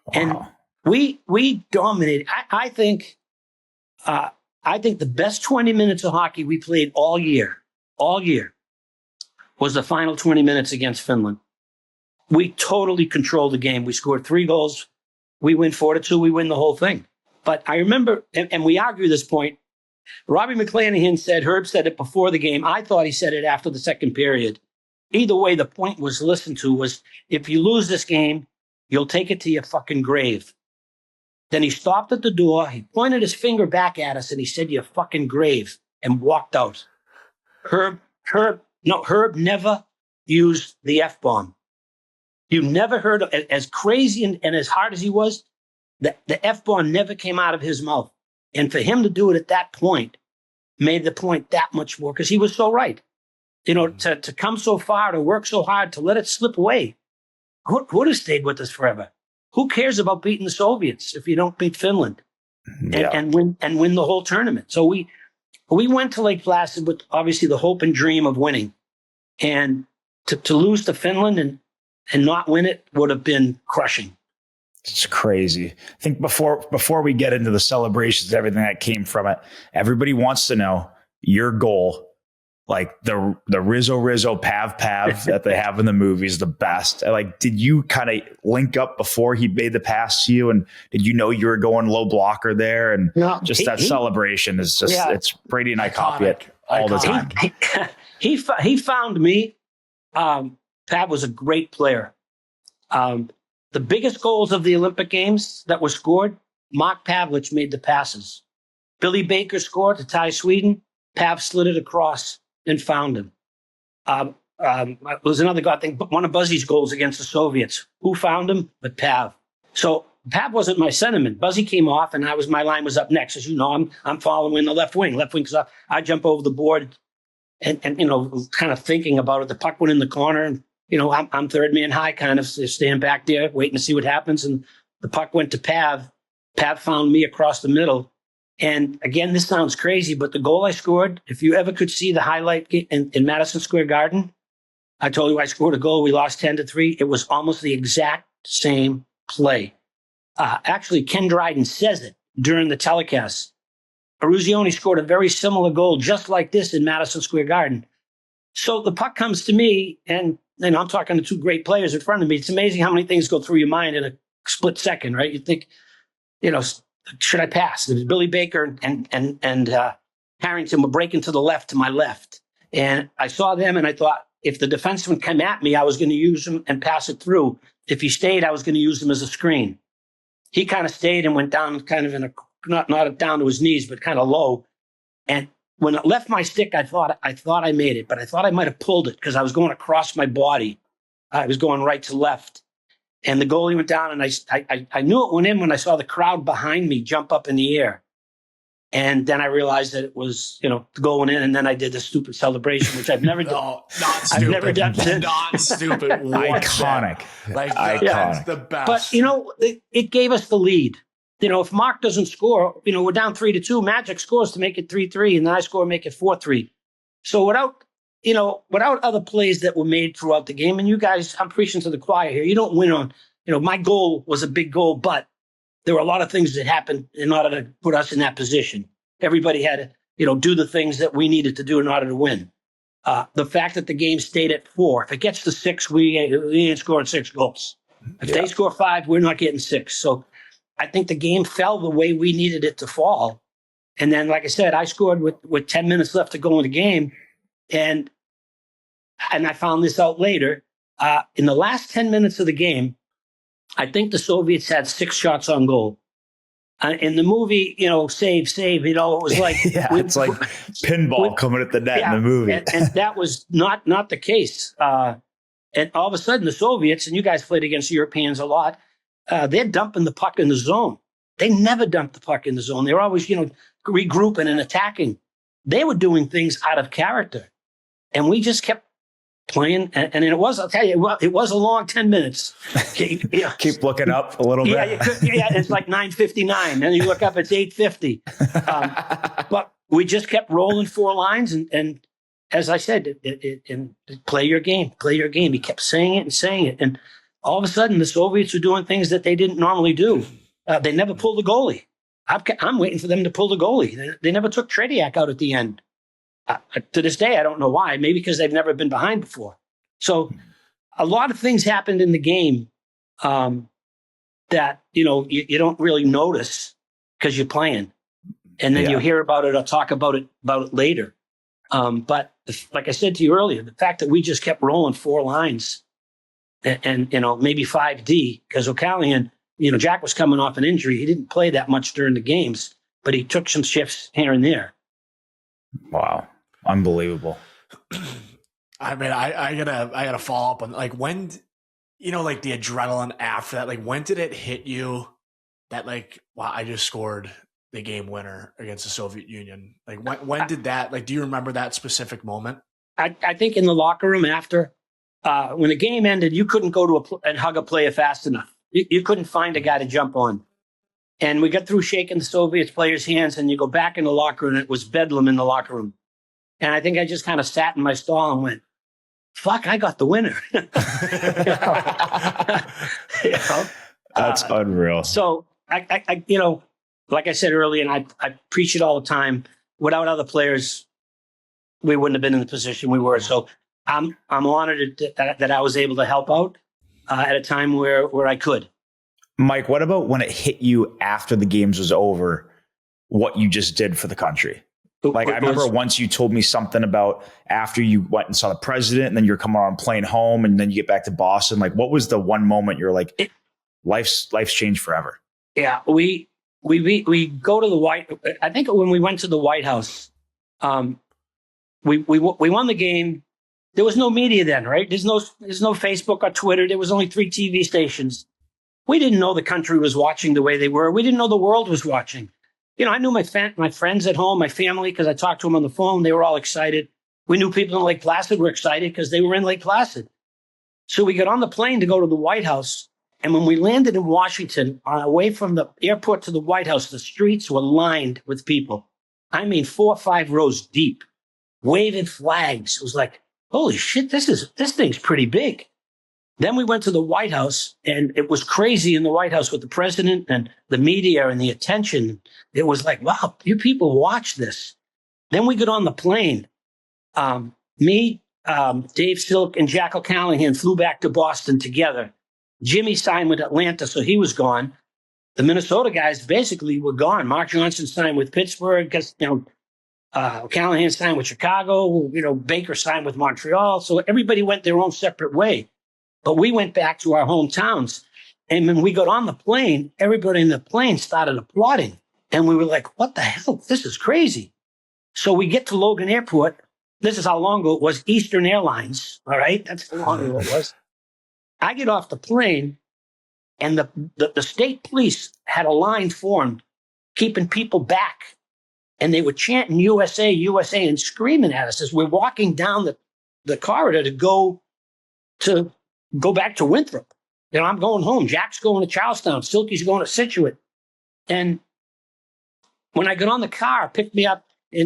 Wow. And we dominated. I think the best 20 minutes of hockey we played all year, was the final 20 minutes against Finland. We totally controlled the game. We scored 3 goals. We win 4-2. We win the whole thing. But I remember, and we argue this point, Robbie McClanahan said, Herb said it before the game. I thought he said it after the second period. Either way, the point was listened to was, if you lose this game, you'll take it to your fucking grave. Then he stopped at the door. He pointed his finger back at us and he said, your fucking grave, and walked out. Herb never used the F-bomb. You never heard, as crazy and as hard as he was, the F-bomb never came out of his mouth. And for him to do it at that point made the point that much more, because he was so right. To come so far, to work so hard, to let it slip away. Who would have stayed with us forever? Who cares about beating the Soviets if you don't beat Finland and win the whole tournament? So we went to Lake Placid with obviously the hope and dream of winning, and to lose to Finland and not win it would have been crushing. It's crazy. I think before we get into the celebrations, everything that came from it, everybody wants to know your goal. Like the Rizzo Pav that they have in the movies, the best. Like, did you kind of link up before he made the pass to you? And did you know you were going low blocker there? And that celebration is just, it's Brady and I copy it all the time. He found me. Pav was a great player. The biggest goals of the Olympic Games that were scored, Mark Pavlich made the passes. Billy Baker scored to tie Sweden. Pav slid it across and found him. It was another guy, I think, one of Buzzy's goals against the Soviets. Who found him? But Pav. So Pav wasn't my sentiment. Buzzy came off, and my line was up next. As you know, I'm following the left wing. Left wing's up. I jump over the board, and kind of thinking about it. The puck went in the corner, and I'm third man high, kind of staying back there, waiting to see what happens. And the puck went to Pav. Pav found me across the middle. And again, this sounds crazy, but the goal I scored, if you ever could see the highlight in Madison Square Garden, I told you I scored a goal. We lost 10-3. It was almost the exact same play. Actually, Ken Dryden says it during the telecast. Eruzione scored a very similar goal just like this in Madison Square Garden. So the puck comes to me, and I'm talking to 2 great players in front of me. It's amazing how many things go through your mind in a split second, right? You think, should I pass? There's Billy Baker and Harrington were breaking to the left, to my left. And I saw them, and I thought, if the defenseman came at me, I was going to use him and pass it through. If he stayed, I was going to use him as a screen. He kind of stayed and went down kind of in a, not down to his knees, but kind of low. And when it left my stick, I thought I made it, but I thought I might have pulled it because I was going across my body. I was going right to left. and the goalie went down, and I knew it went in when I saw the crowd behind me jump up in the air. And then I realized that it was, going in, and then I did the stupid celebration, which I've never done. Not stupid. I've never done since. Not stupid. Iconic. Iconic. That's the best. But, it gave us the lead. If Mark doesn't score, we're down 3-2. Magic scores to make it 3-3, and then I score, make it 4-3. So without other plays that were made throughout the game, and you guys, I'm preaching to the choir here. You don't win on, my goal was a big goal, but there were a lot of things that happened in order to put us in that position. Everybody had to, do the things that we needed to do in order to win. The fact that the game stayed at 4, if it gets to 6, we ain't scoring 6 goals. If they score 5, we're not getting 6. So I think the game fell the way we needed it to fall. And then, like I said, I scored with 10 minutes left to go in the game. And I found this out later. In the last 10 minutes of the game, I think the Soviets had 6 shots on goal. In the movie, save, it was like it's like pinball coming at the net in the movie, and that was not the case. And all of a sudden, the Soviets, and you guys played against Europeans a lot, they're dumping the puck in the zone. They never dumped the puck in the zone. They were always, regrouping and attacking. They were doing things out of character, and we just kept playing, and I'll tell you, it was a long 10 minutes. Keep looking up a little bit. It's like 9:59, and you look up, it's 8:50. But we just kept rolling 4 lines, and as I said, play your game. He kept saying it, and all of a sudden, the Soviets were doing things that they didn't normally do. They never pulled the goalie. I'm waiting for them to pull the goalie. They never took Tretiak out at the end. To this day, I don't know why. Maybe because they've never been behind before. So a lot of things happened in the game that, you don't really notice because you're playing. And then you hear about it or talk about it later. But like I said to you earlier, the fact that we just kept rolling 4 lines and maybe 5D, because O'Callaghan, Jack was coming off an injury. He didn't play that much during the games, but he took some shifts here and there. Wow. Unbelievable. I mean, I gotta follow up on, like, when, like the adrenaline after that, like, when did it hit you that, like, wow, I just scored the game winner against the Soviet Union? Like, when did that, like, do you remember that specific moment? I think in the locker room after, when the game ended, you couldn't go to and hug a player fast enough. You couldn't find a guy to jump on. And we got through shaking the Soviet players' hands, and you go back in the locker room, and it was bedlam in the locker room. And I think I just kind of sat in my stall and went, fuck, I got the winner. That's unreal. So I like I said earlier, and I preach it all the time, without other players, we wouldn't have been in the position we were. So I'm honored that I was able to help out at a time where I could. Mike, what about when it hit you after the games was over, what you just did for the country? Like, I remember once you told me something about after you went and saw the president, and then you're coming on a plane home, and then you get back to Boston. Like, what was the one moment you're like, life's changed forever? Yeah, we go to the White. I think when we went to the White House, we won the game. There was no media then, right? There's no Facebook or Twitter. There was only 3 TV stations. We didn't know the country was watching the way they were. We didn't know the world was watching. I knew my friends at home, my family, because I talked to them on the phone. They were all excited. We knew people in Lake Placid were excited because they were in Lake Placid. So we got on the plane to go to the White House. And when we landed in Washington, on our way from the airport to the White House, the streets were lined with people. I mean, 4 or 5 rows deep, waving flags. It was like, holy shit, this thing's pretty big. Then we went to the White House, and it was crazy in the White House with the president and the media and the attention. It was like, wow, you people watch this. Then we got on the plane. Me, Dave Silk, and Jack O'Callaghan flew back to Boston together. Jimmy signed with Atlanta, so he was gone. The Minnesota guys basically were gone. Mark Johnson signed with Pittsburgh. O'Callaghan signed with Chicago. Baker signed with Montreal. So everybody went their own separate way. But we went back to our hometowns. And when we got on the plane, everybody in the plane started applauding. And we were like, what the hell? This is crazy. So we get to Logan Airport. This is how long ago it was. Eastern Airlines. All right. That's how long ago it was. I get off the plane, And the state police had a line formed, keeping people back. And they were chanting USA, USA, and screaming at us as we're walking down the corridor to go back to Winthrop. I'm going home. Jack's going to Charlestown. Silky's going to Scituate. And when I got on the car, picked me up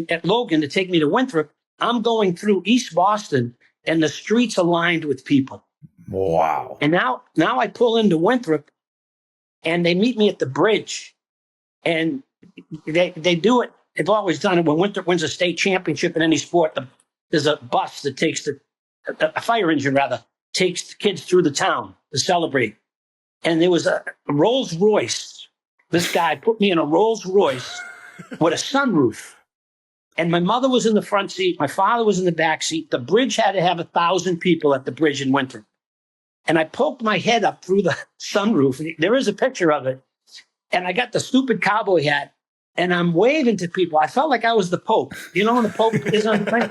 at Logan to take me to Winthrop, I'm going through East Boston, and the streets are lined with people. Wow. And now I pull into Winthrop, and they meet me at the bridge. And they do it. They've always done it. When Winthrop wins a state championship in any sport, there's a bus that takes a fire engine, rather, takes the kids through the town to celebrate. And there was a Rolls Royce. This guy put me in a Rolls Royce with a sunroof. And my mother was in the front seat. My father was in the back seat. The bridge had to have 1,000 people at the bridge in Winthrop. And I poked my head up through the sunroof. There is a picture of it. And I got the stupid cowboy hat. And I'm waving to people. I felt like I was the Pope. When the Pope is on the plane?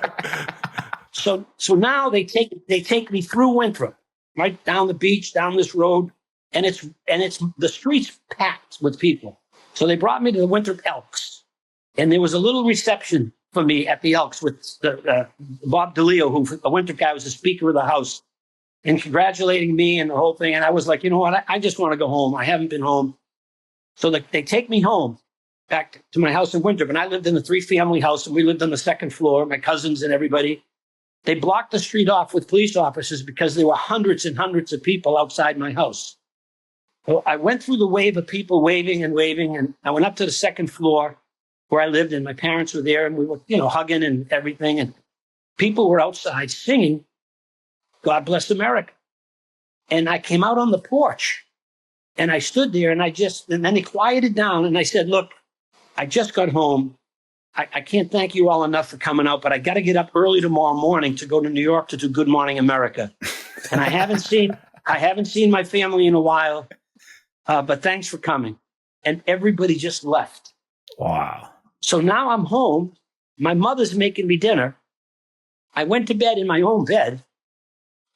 So now they take me through Winthrop, right down the beach, down this road, and it's the streets packed with people. So they brought me to the Winthrop Elks, and there was a little reception for me at the Elks with Bob DeLeo, who a Winthrop guy, was the Speaker of the House, and congratulating me and the whole thing. And I was like, you know what? I just want to go home. I haven't been home. So they take me home, back to my house in Winthrop, and I lived in a 3-family house, and we lived on the second floor, my cousins and everybody. They blocked the street off with police officers because there were hundreds and hundreds of people outside my house. So I went through the wave of people waving, and I went up to the second floor where I lived, and my parents were there, and we were, hugging and everything, and people were outside singing God Bless America. And I came out on the porch, and I stood there, and then they quieted down, and I said, look, I just got home. I can't thank you all enough for coming out, but I got to get up early tomorrow morning to go to New York to do Good Morning America. And I haven't seen my family in a while, but thanks for coming. And everybody just left. Wow. So now I'm home. My mother's making me dinner. I went to bed in my own bed.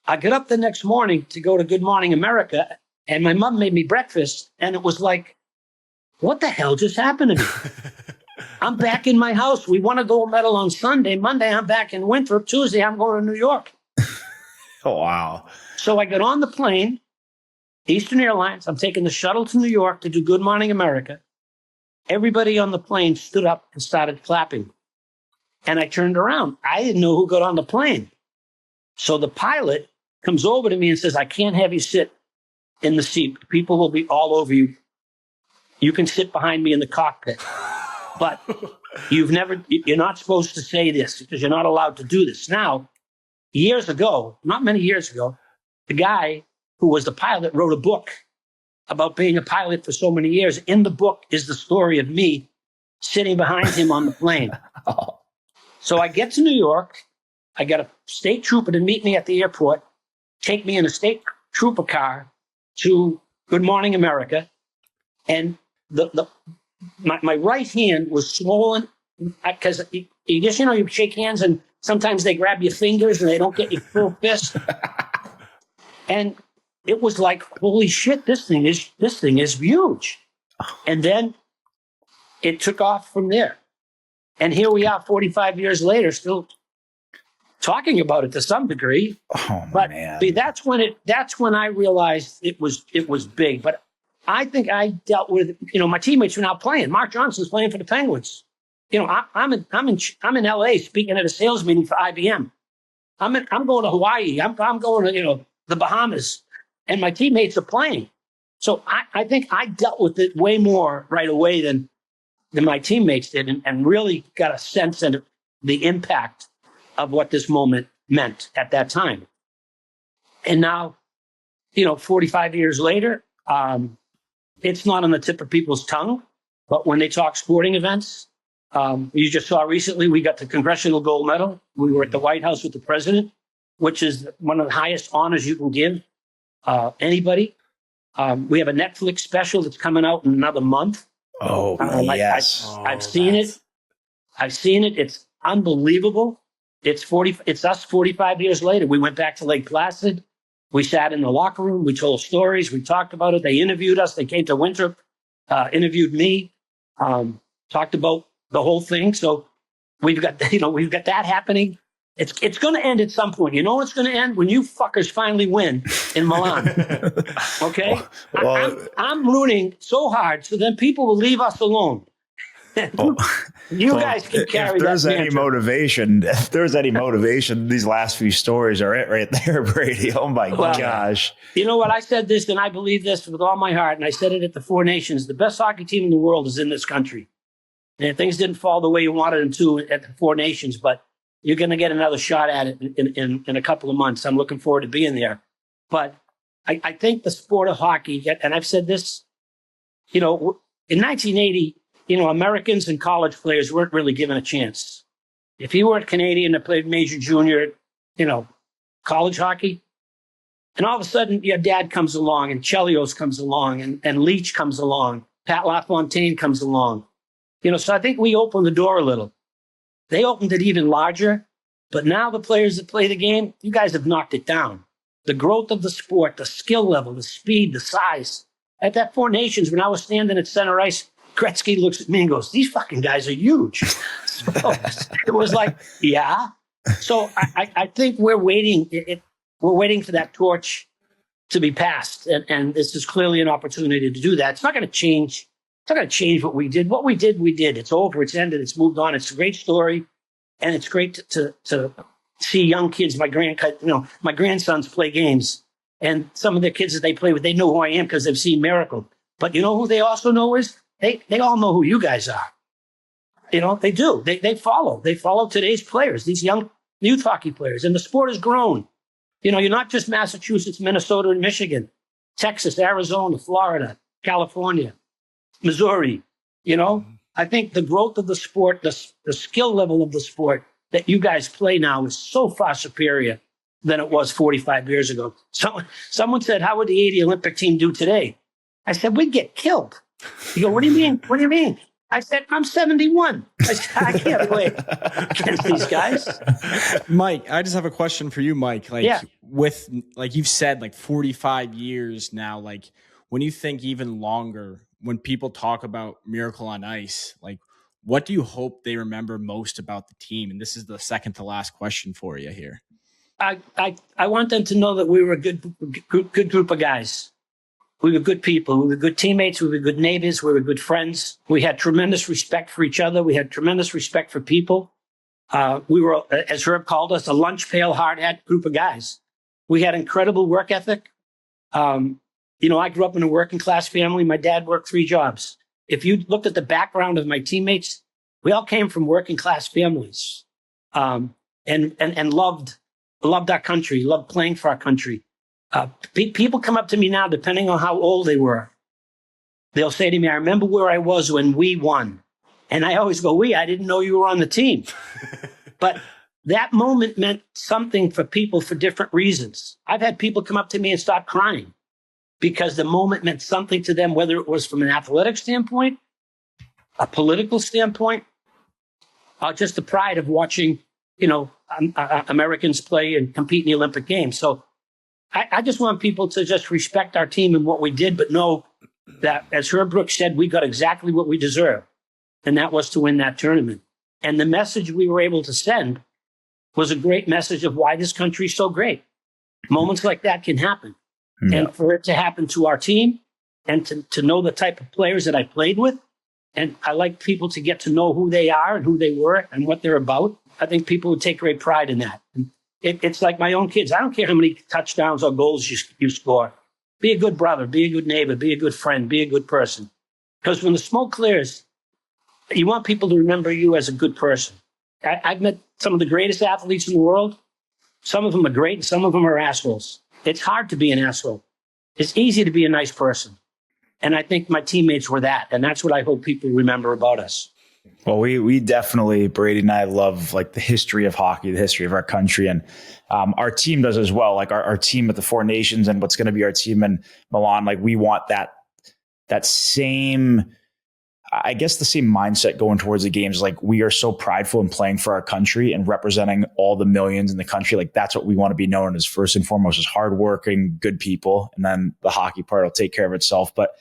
I got up the next morning to go to Good Morning America, and my mom made me breakfast, and it was like, what the hell just happened to me? I'm back in my house. We won a gold medal on Sunday. Monday, I'm back in Winthrop. Tuesday, I'm going to New York. Oh, wow. So I got on the plane, Eastern Airlines. I'm taking the shuttle to New York to do Good Morning America. Everybody on the plane stood up and started clapping. And I turned around. I didn't know who got on the plane. So the pilot comes over to me and says, I can't have you sit in the seat. People will be all over you. You can sit behind me in the cockpit. But you're not supposed to say this because you're not allowed to do this. Now, years ago, not many years ago, the guy who was the pilot wrote a book about being a pilot for so many years. In the book is the story of me sitting behind him on the plane. So I get to New York. I got a state trooper to meet me at the airport, take me in a state trooper car to Good Morning America. And my right hand was swollen because you shake hands and sometimes they grab your fingers and they don't get your full fist. And it was like, holy shit, this thing is huge. And then it took off from there. And here we are 45 years later, still talking about it to some degree. Oh, but man. See, that's when I realized it was big. But I think I dealt with, my teammates are now playing. Mark Johnson's playing for the Penguins. I'm in LA speaking at a sales meeting for IBM. I'm going to Hawaii. I'm going to, the Bahamas, and my teammates are playing. So I think I dealt with it way more right away than my teammates did, and really got a sense of the impact of what this moment meant at that time. And now, 45 years later, it's not on the tip of people's tongue, but when they talk sporting events, you just saw recently we got the Congressional Gold Medal. We were at the White House with the president, which is one of the highest honors you can give anybody. We have a Netflix special that's coming out in another month. Oh, yes. I've seen it. It's unbelievable. It's us 45 years later. We went back to Lake Placid. We sat in the locker room. We told stories. We talked about it. They interviewed us. They came to Winthrop, interviewed me, talked about the whole thing. So we've got that happening. It's going to end at some point. You know it's going to end? When you fuckers finally win in Milan. Okay? I'm rooting so hard so then people will leave us alone. You guys can carry if there's that any motivation, these last few stories are it right there, Brady. Oh my gosh. You know what? I said this and I believe this with all my heart. And I said it at the Four Nations. The best hockey team in the world is in this country. And things didn't fall the way you wanted them to at the Four Nations, but you're going to get another shot at it in a couple of months. I'm looking forward to being there. But I think the sport of hockey, and I've said this, in 1980, Americans and college players weren't really given a chance. If you weren't Canadian that played major, junior, college hockey, and all of a sudden your dad comes along and Chelios comes along and Leach comes along, Pat LaFontaine comes along. So I think we opened the door a little. They opened it even larger, but now the players that play the game, you guys have knocked it down. The growth of the sport, the skill level, the speed, the size. At that Four Nations, when I was standing at center ice, Gretzky looks at me and goes, "These fucking guys are huge." So it was like, yeah. So I think we're waiting. We're waiting for that torch to be passed, and this is clearly an opportunity to do that. It's not going to change. It's not going to change what we did. What we did, we did. It's over. It's ended. It's moved on. It's a great story, and it's great to see young kids. My grandsons play games, and some of the kids that they play with, they know who I am because they've seen Miracle. But you know who they also know is they all know who you guys are. They do. They follow. They follow today's players, these young youth hockey players, and the sport has grown. You're not just Massachusetts, Minnesota, and Michigan, Texas, Arizona, Florida, California, Missouri. I think the growth of the sport, the skill level of the sport that you guys play now is so far superior than it was 45 years ago. Someone said, "How would the 80 Olympic team do today?" I said, "We'd get killed." You go, "What do you mean? What do you mean?" I said, "I'm 71. I said, I can't play against these guys." Mike, I just have a question for you, Mike. With you've said 45 years now, when you think even longer, when people talk about Miracle on Ice, what do you hope they remember most about the team? And this is the second to last question for you here. I want them to know that we were a good group of guys. We were good people. We were good teammates. We were good neighbors. We were good friends. We had tremendous respect for each other. We had tremendous respect for people. We were, as Herb called us, a lunch pail, hard hat group of guys. We had incredible work ethic. I grew up in a working class family. My dad worked 3 jobs. If you looked at the background of my teammates, we all came from working class families, and loved our country, loved playing for our country. People come up to me now, depending on how old they were. They'll say to me, "I remember where I was when we won." And I always go, I didn't know you were on the team. But that moment meant something for people for different reasons. I've had people come up to me and start crying because the moment meant something to them, whether it was from an athletic standpoint, a political standpoint, or just the pride of watching, Americans play and compete in the Olympic Games. So I just want people to just respect our team and what we did, but know that, as Herb Brooks said, we got exactly what we deserve, and that was to win that tournament. And the message we were able to send was a great message of why this country is so great. Moments like that can happen. Yeah. And for it to happen to our team and to know the type of players that I played with, and I like people to get to know who they are and who they were and what they're about, I think people would take great pride in that. And it's like my own kids. I don't care how many touchdowns or goals you score. Be a good brother, be a good neighbor, be a good friend, be a good person. Because when the smoke clears, you want people to remember you as a good person. I've met some of the greatest athletes in the world. Some of them are great, and some of them are assholes. It's hard to be an asshole. It's easy to be a nice person. And I think my teammates were that. And that's what I hope people remember about us. Well, we definitely, Brady and I love the history of hockey, the history of our country. And our team does as well. Our team at the Four Nations and what's going to be our team in Milan. We want that same I guess the same mindset going towards the games. Like, we are so prideful in playing for our country and representing all the millions in the country. Like, that's what we want to be known as, first and foremost, as hardworking, good people. And then the hockey part will take care of itself. But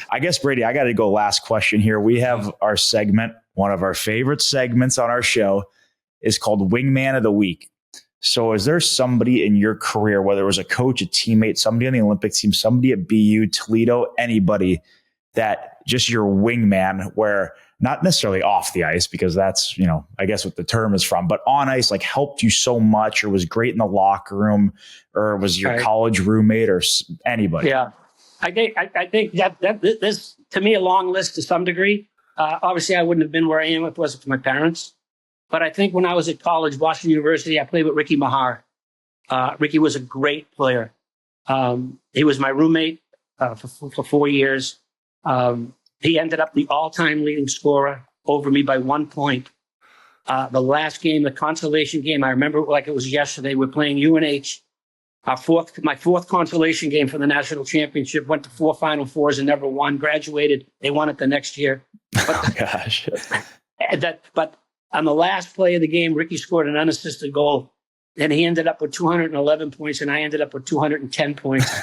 I guess, Brady, I got to go last question here. We have our segment, one of our favorite segments on our show is called Wingman of the Week. So is there somebody in your career, whether it was a coach, a teammate, somebody on the Olympic team, somebody at BU, Toledo, anybody that just your wingman, where not necessarily off the ice, because that's, I guess what the term is from, but on ice, like, helped you so much, or was great in the locker room, or was your college roommate, or anybody? Yeah. I think that this, to me, a long list to some degree. Obviously, I wouldn't have been where I am if it wasn't for my parents. But I think when I was at college, Boston University, I played with Ricky Mahar. Ricky was a great player. He was my roommate for 4 years. He ended up the all-time leading scorer over me by 1 point. The last game, the consolation game, I remember it like it was yesterday. We're playing UNH. My fourth consolation game for the national championship. Went to 4 Final Fours and never won. Graduated. They won it the next year. But Gosh. But on the last play of the game, Ricky scored an unassisted goal. And he ended up with 211 points, and I ended up with 210 points.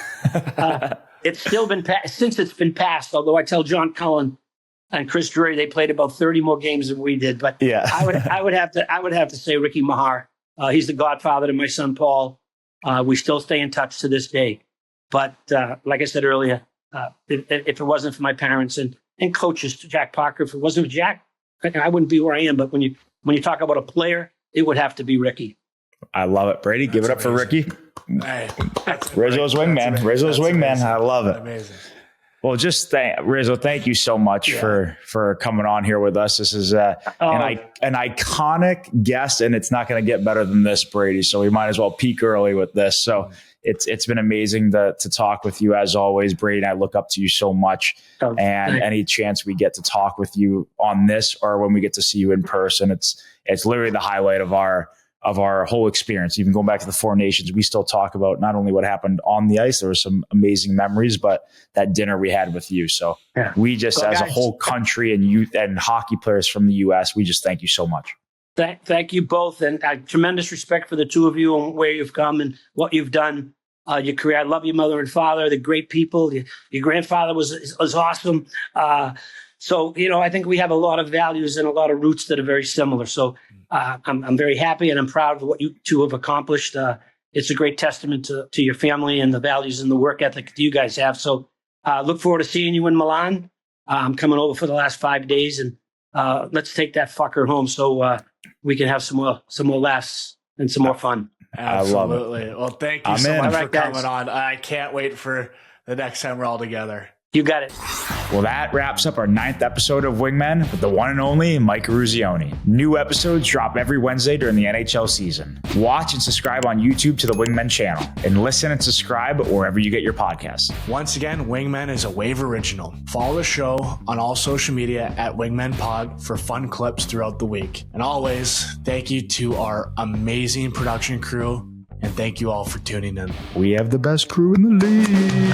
It's still been since it's been passed. Although I tell John Cullen and Chris Drury they played about 30 more games than we did. But yeah, I would have to say Ricky Mahar. He's the godfather to my son Paul. We still stay in touch to this day. But like I said earlier, if it wasn't for my parents and coaches, Jack Parker, if it wasn't for Jack, I wouldn't be where I am. But when you talk about a player, it would have to be Ricky. I love it. Brady, give it up for Ricky. Hey, Rizzo's wingman. Rizzo's wingman. I love it. Amazing. Well, just Rizzo, thank you so much for coming on here with us. This is an iconic guest, and it's not going to get better than this, Brady. So we might as well peak early with this. So it's been amazing to talk with you as always, Brady. And I look up to you so much. And any chance we get to talk with you on this, or when we get to see you in person, it's literally the highlight of our whole experience. Even going back to the Four Nations, we still talk about not only what happened on the ice, there were some amazing memories, but that dinner we had with you. So we just, as a whole country and youth and hockey players from the U.S., we just thank you so much. Thank you both. And tremendous respect for the two of you and where you've come and what you've done. Your career. I love your mother and father. They're great people. Your grandfather was awesome. So, I think we have a lot of values and a lot of roots that are very similar. So I'm very happy and I'm proud of what you two have accomplished. It's a great testament to your family and the values and the work ethic that you guys have. So look forward to seeing you in Milan. I'm coming over for the last 5 days, and let's take that fucker home so we can have some more laughs and some more fun. Absolutely. I love it. Well, thank you so much for coming on. I can't wait for the next time we're all together. You got it. Well, that wraps up our 9th episode of Wingmen with the one and only Mike Eruzione. New episodes drop every Wednesday during the NHL season. Watch and subscribe on YouTube to the Wingmen channel, and listen and subscribe wherever you get your podcasts. Once again, Wingmen is a Wave original. Follow the show on all social media at Wingmen Pod for fun clips throughout the week. And always, thank you to our amazing production crew, and thank you all for tuning in. We have the best crew in the league.